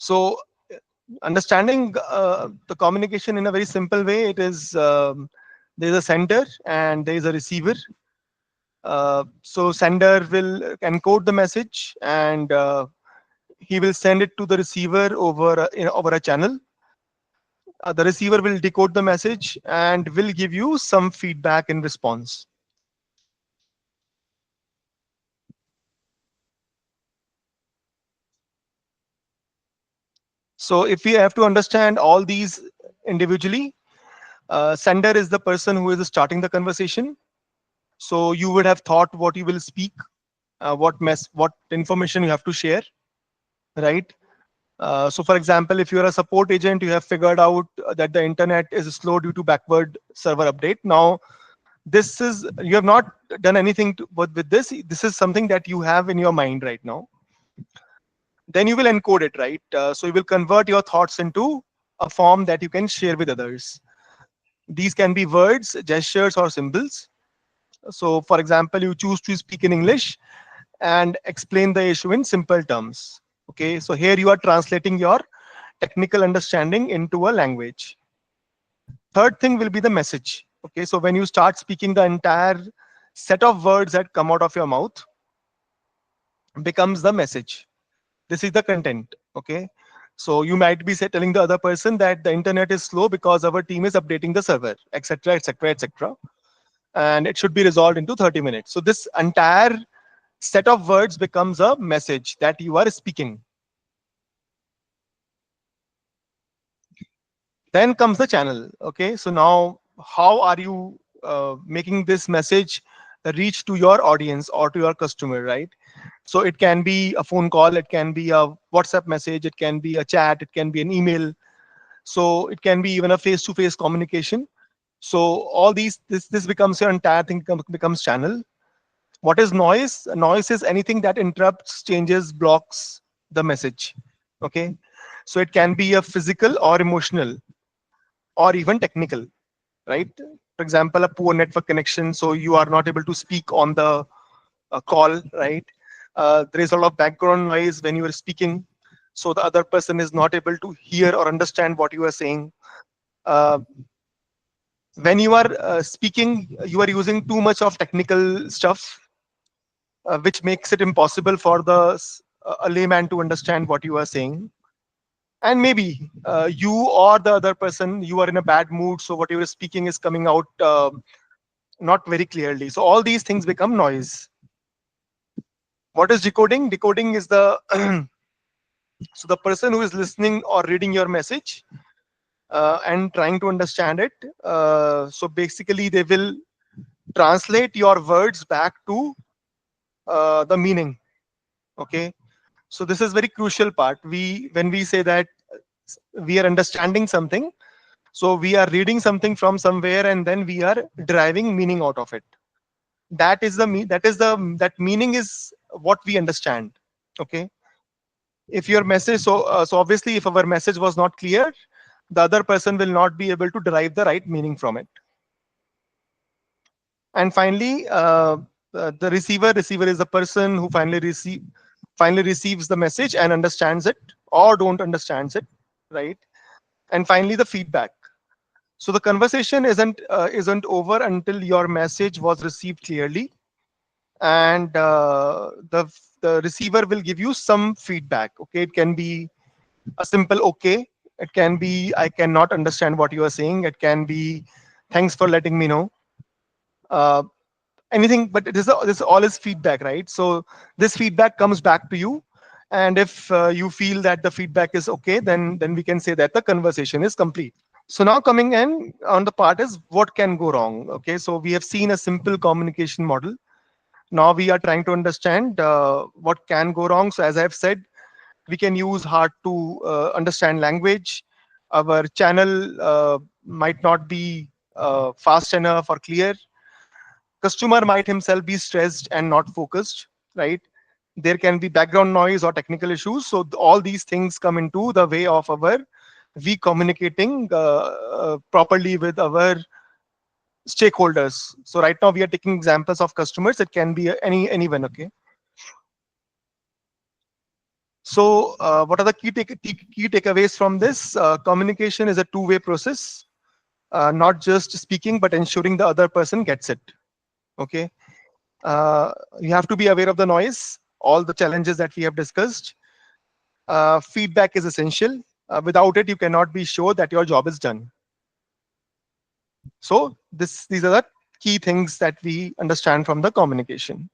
So understanding the communication in a very simple way, it is there is a sender and there is a receiver. So sender will encode the message, and he will send it to the receiver over a channel. The receiver will decode the message and will give you some feedback in response. So if we have to understand all these individually, sender is the person who is starting the conversation. So you would have thought what you will speak, what information you have to share, right? So for example, if you're a support agent, you have figured out that the internet is slow due to backward server update. Now, this is, you have not done anything with this. This is something that you have in your mind right now. Then you will encode it, right? So you will convert your thoughts into a form that you can share with others. These can be words, gestures, or symbols. So for example, you choose to speak in English and explain the issue in simple terms. Okay, so here you are translating your technical understanding into a language. Third thing will be the message. Okay, so when you start speaking, the entire set of words that come out of your mouth becomes the message. This is the content. Okay, so you might be telling the other person that the internet is slow because our team is updating the server, etc., etc., etc., and it should be resolved into 30 minutes. So this entire set of words becomes a message that you are speaking. Then comes the channel. Okay, so now how are you making this message reach to your audience or to your customer, right? So it can be a phone call, it can be a WhatsApp message, it can be a chat, it can be an email. So it can be even a face-to-face communication. So all these, this becomes your entire thing, becomes channel. What is noise? Noise is anything that interrupts, changes, blocks the message. Okay, so it can be a physical or emotional or even technical, right? For example, a poor network connection, so you are not able to speak on the call, right? There is a lot of background noise when you are speaking, so the other person is not able to hear or understand what you are saying. Uh, when you are speaking, you are using too much of technical stuff, which makes it impossible for a layman to understand what you are saying. And maybe you or the other person, you are in a bad mood, so what you are speaking is coming out not very clearly. So all these things become noise. What is decoding? Decoding is the so the person who is listening or reading your message and trying to understand it. So basically, they will translate your words back to the meaning. Okay. So this is very crucial part. When we say that we are understanding something, so we are reading something from somewhere and then we are deriving meaning out of it. That meaning is what we understand. Okay. If your message, so obviously if our message was not clear, the other person will not be able to derive the right meaning from it. And finally, the receiver is the person who finally receives the message and understands it or don't understands it, right? And finally, the feedback. So the conversation isn't over until your message was received clearly, and the receiver will give you some feedback. Okay, it can be a simple okay, it can be I cannot understand what you are saying, it can be thanks for letting me know. Uh, Anything, but this all is feedback, right? So this feedback comes back to you, and if you feel that the feedback is okay, then we can say that the conversation is complete. So now coming in on the part is what can go wrong. Okay, so we have seen a simple communication model. Now we are trying to understand what can go wrong. So as I have said, we can use hard to understand language. Our channel might not be fast enough or clear. Customer might himself be stressed and not focused, right? There can be background noise or technical issues. So all these things come into the way of our we communicating properly with our stakeholders. So right now we are taking examples of customers. It can be anyone. Okay. So what are the key takeaways from this? Communication is a two-way process, not just speaking, but ensuring the other person gets it. Okay. You have to be aware of the noise, all the challenges that we have discussed. Feedback is essential. Without it, you cannot be sure that your job is done. So these are the key things that we understand from the communication.